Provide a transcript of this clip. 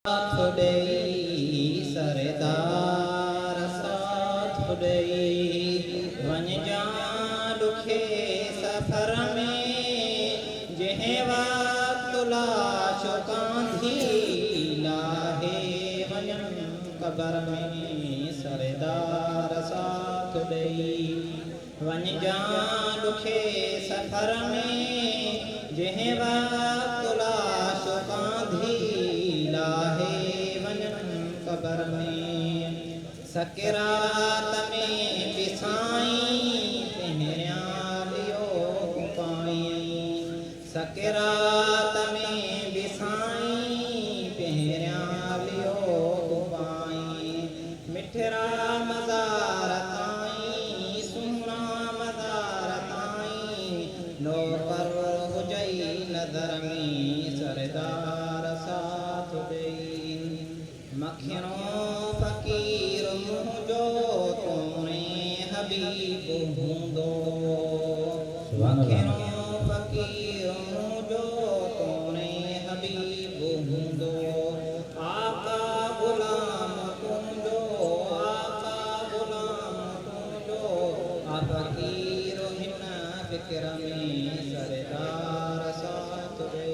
साथ ॾेई सरदार साथ ॾेई वञ जा ॾुखे सफ़र में जंहिं वक़्तु लाश कांधी लाहे वञनि क़बर में सरदार साथ ॾेई वञ जा ॾुखे सफ़र में जंहिं वक़्तु लाश कांधी लाहे वञनि क़बर में सकरात में बि साईं पहिरियां लियो पाईं सकरात में बि साईं पहिरियां लियो पाईं मिठड़ा मज़ार ताईं सुहिणा मज़ार ताईं नौकर हुजई नज़र में सरदार साथ ॾेई मखिणो फ़क़ीर मुंहिंजो तोणे हबीब हूंदो मखिणो फ़क़ीर मुंहिंजो तोणे हबीब हूंदो आका ग़ुलाम तुंहिंजो आका ग़ुलाम तुंहिंजो आ फ़क़ीर हिन फ़िक्र में सरदार साथ ॾेई